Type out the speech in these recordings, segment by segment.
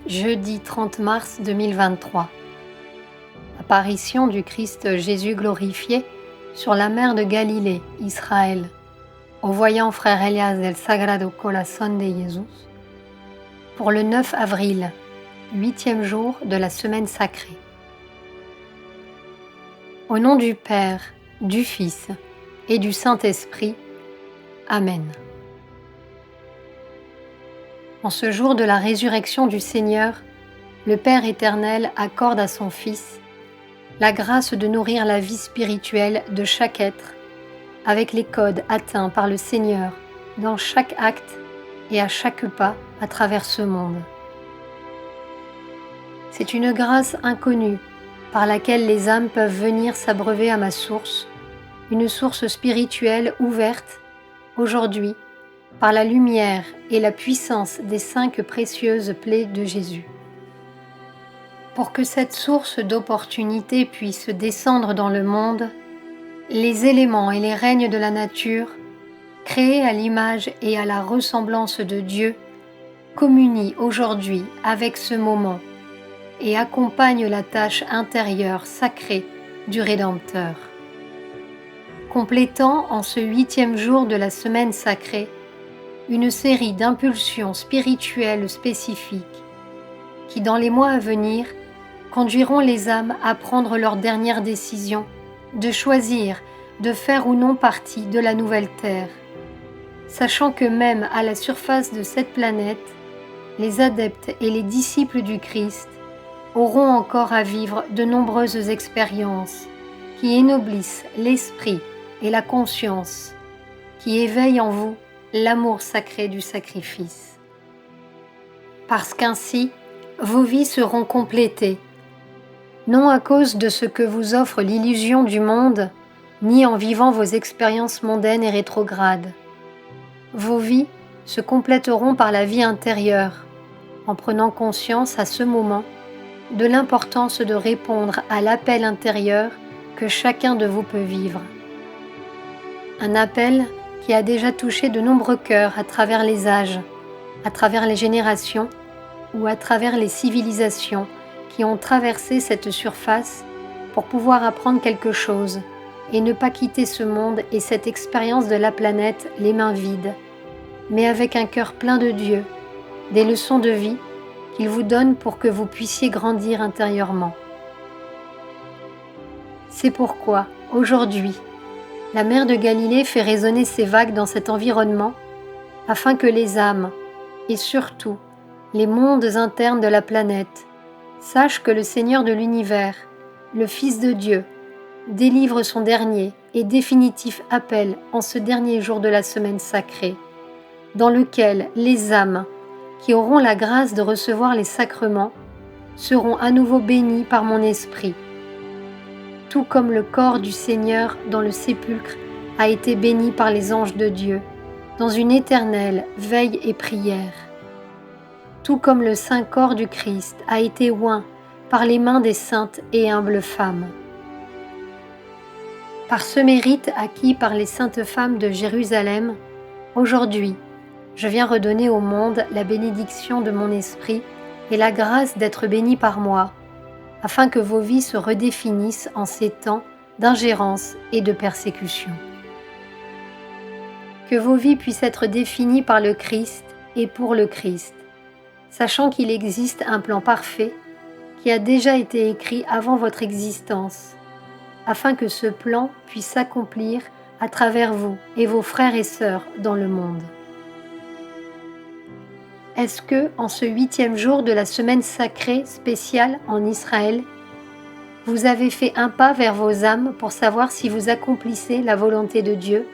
Jeudi 30 mars 2023. Apparition du Christ Jésus glorifié sur la mer de Galilée, Israël, au voyant frère Elias del Sagrado Corazón de Jesús, pour le 9 avril, 8e jour de la semaine sacrée. Au nom du Père, du Fils et du Saint-Esprit. Amen. En ce jour de la résurrection du Seigneur, le Père éternel accorde à son Fils la grâce de nourrir la vie spirituelle de chaque être avec les codes atteints par le Seigneur dans chaque acte et à chaque pas à travers ce monde. C'est une grâce inconnue par laquelle les âmes peuvent venir s'abreuver à ma source, une source spirituelle ouverte aujourd'hui par la lumière et la puissance des 5 précieuses plaies de Jésus. Pour que cette source d'opportunité puisse descendre dans le monde, les éléments et les règnes de la nature, créés à l'image et à la ressemblance de Dieu, communient aujourd'hui avec ce moment et accompagnent la tâche intérieure sacrée du Rédempteur. Complétant en ce 8e jour de la semaine sacrée, une série d'impulsions spirituelles spécifiques qui, dans les mois à venir, conduiront les âmes à prendre leur dernière décision de choisir de faire ou non partie de la nouvelle terre, sachant que même à la surface de cette planète, les adeptes et les disciples du Christ auront encore à vivre de nombreuses expériences qui énoblissent l'esprit et la conscience, qui éveillent en vous l'amour sacré du sacrifice. Parce qu'ainsi, vos vies seront complétées, non à cause de ce que vous offre l'illusion du monde, ni en vivant vos expériences mondaines et rétrogrades. Vos vies se compléteront par la vie intérieure, en prenant conscience à ce moment de l'importance de répondre à l'appel intérieur que chacun de vous peut vivre. Un appel qui a déjà touché de nombreux cœurs à travers les âges, à travers les générations ou à travers les civilisations qui ont traversé cette surface pour pouvoir apprendre quelque chose et ne pas quitter ce monde et cette expérience de la planète les mains vides, mais avec un cœur plein de Dieu, des leçons de vie qu'il vous donne pour que vous puissiez grandir intérieurement. C'est pourquoi, aujourd'hui, la mer de Galilée fait résonner ses vagues dans cet environnement afin que les âmes, et surtout les mondes internes de la planète, sachent que le Seigneur de l'univers, le Fils de Dieu, délivre son dernier et définitif appel en ce dernier jour de la semaine sacrée, dans lequel les âmes qui auront la grâce de recevoir les sacrements seront à nouveau bénies par mon esprit, tout comme le corps du Seigneur dans le sépulcre a été béni par les anges de Dieu, dans une éternelle veille et prière. Tout comme le saint corps du Christ a été oint par les mains des saintes et humbles femmes. Par ce mérite acquis par les saintes femmes de Jérusalem, aujourd'hui, je viens redonner au monde la bénédiction de mon esprit et la grâce d'être béni par moi, afin que vos vies se redéfinissent en ces temps d'ingérence et de persécution. Que vos vies puissent être définies par le Christ et pour le Christ, sachant qu'il existe un plan parfait qui a déjà été écrit avant votre existence, afin que ce plan puisse s'accomplir à travers vous et vos frères et sœurs dans le monde. Est-ce que, en ce 8e jour de la semaine sacrée spéciale en Israël, vous avez fait un pas vers vos âmes pour savoir si vous accomplissez la volonté de Dieu?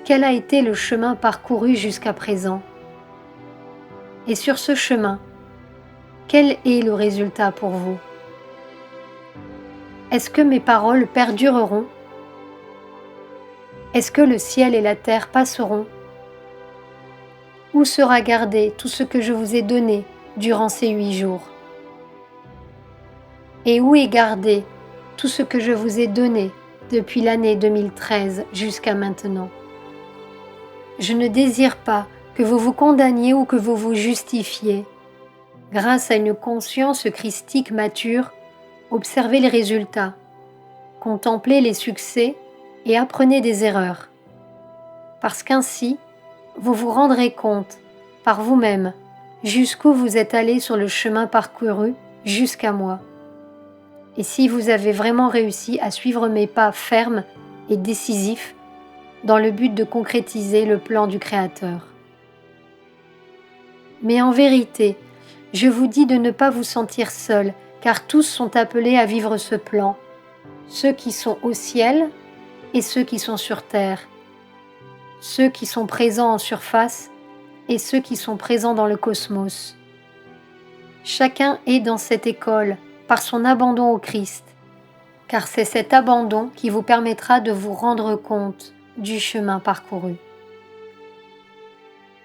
Quel a été le chemin parcouru jusqu'à présent? Et sur ce chemin, quel est le résultat pour vous? Est-ce que mes paroles perdureront? Est-ce que le ciel et la terre passeront? Où sera gardé tout ce que je vous ai donné durant ces 8 jours? Et où est gardé tout ce que je vous ai donné depuis l'année 2013 jusqu'à maintenant? Je ne désire pas que vous vous condamniez ou que vous vous justifiez, Grâce à une conscience christique mature, observez les résultats, contemplez les succès et apprenez des erreurs. Parce qu'ainsi, vous vous rendrez compte, par vous-même, jusqu'où vous êtes allé sur le chemin parcouru jusqu'à moi. Et si vous avez vraiment réussi à suivre mes pas fermes et décisifs dans le but de concrétiser le plan du Créateur. Mais en vérité, je vous dis de ne pas vous sentir seul, car tous sont appelés à vivre ce plan, ceux qui sont au ciel et ceux qui sont sur terre, ceux qui sont présents en surface et ceux qui sont présents dans le cosmos. Chacun est dans cette école par son abandon au Christ, car c'est cet abandon qui vous permettra de vous rendre compte du chemin parcouru.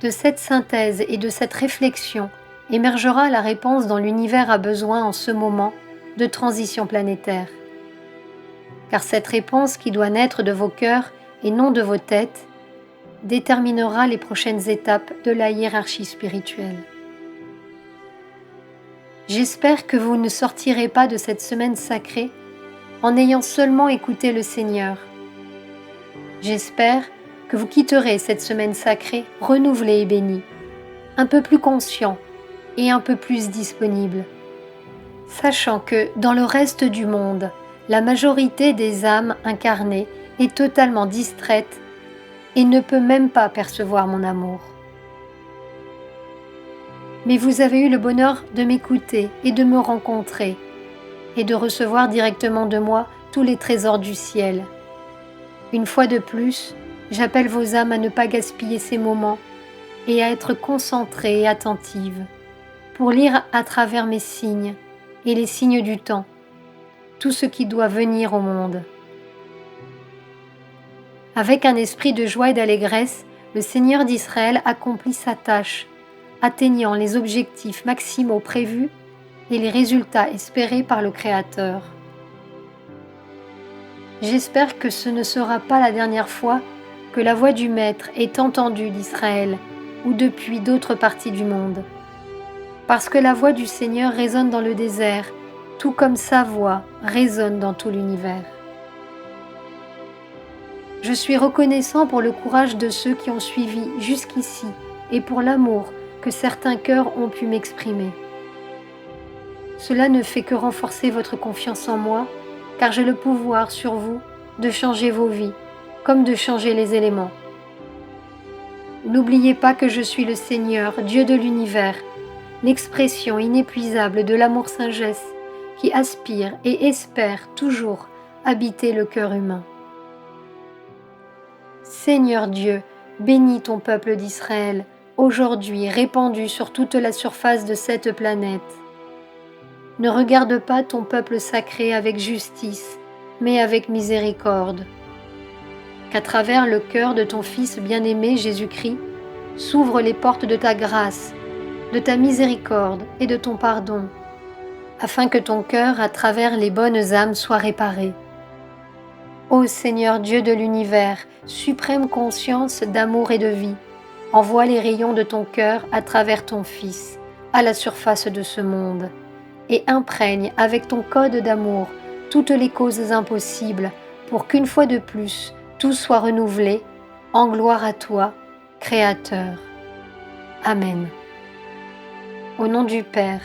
De cette synthèse et de cette réflexion émergera la réponse dont l'univers a besoin en ce moment de transition planétaire. Car cette réponse qui doit naître de vos cœurs et non de vos têtes déterminera les prochaines étapes de la hiérarchie spirituelle. J'espère que vous ne sortirez pas de cette semaine sacrée en ayant seulement écouté le Seigneur. J'espère que vous quitterez cette semaine sacrée renouvelée et bénie, un peu plus conscient et un peu plus disponible, sachant que dans le reste du monde, la majorité des âmes incarnées est totalement distraite et ne peut même pas percevoir mon amour. Mais vous avez eu le bonheur de m'écouter et de me rencontrer et de recevoir directement de moi tous les trésors du ciel. Une fois de plus, j'appelle vos âmes à ne pas gaspiller ces moments et à être concentrées et attentives pour lire à travers mes signes et les signes du temps, tout ce qui doit venir au monde. Avec un esprit de joie et d'allégresse, le Seigneur d'Israël accomplit sa tâche, atteignant les objectifs maximaux prévus et les résultats espérés par le Créateur. J'espère que ce ne sera pas la dernière fois que la voix du Maître est entendue d'Israël ou depuis d'autres parties du monde. Parce que la voix du Seigneur résonne dans le désert, tout comme sa voix résonne dans tout l'univers. Je suis reconnaissant pour le courage de ceux qui ont suivi jusqu'ici et pour l'amour que certains cœurs ont pu m'exprimer. Cela ne fait que renforcer votre confiance en moi, car j'ai le pouvoir sur vous de changer vos vies, comme de changer les éléments. N'oubliez pas que je suis le Seigneur, Dieu de l'univers, l'expression inépuisable de l'amour sagesse qui aspire et espère toujours habiter le cœur humain. Seigneur Dieu, bénis ton peuple d'Israël, aujourd'hui répandu sur toute la surface de cette planète. Ne regarde pas ton peuple sacré avec justice, mais avec miséricorde. Qu'à travers le cœur de ton Fils bien-aimé Jésus-Christ, s'ouvrent les portes de ta grâce, de ta miséricorde et de ton pardon, afin que ton cœur, à travers les bonnes âmes, soit réparé. Ô Seigneur Dieu de l'univers, suprême conscience d'amour et de vie, envoie les rayons de ton cœur à travers ton Fils, à la surface de ce monde, et imprègne avec ton code d'amour toutes les causes impossibles pour qu'une fois de plus, tout soit renouvelé, en gloire à toi, Créateur. Amen. Au nom du Père,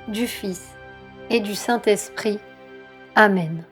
du Fils et du Saint-Esprit. Amen.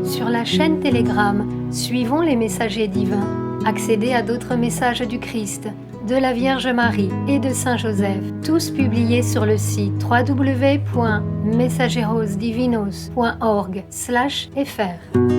Sur la chaîne Telegram, suivons les messagers divins. Accédez à d'autres messages du Christ, de la Vierge Marie et de Saint Joseph, tous publiés sur le site www.mensajerosdivinos.org/fr.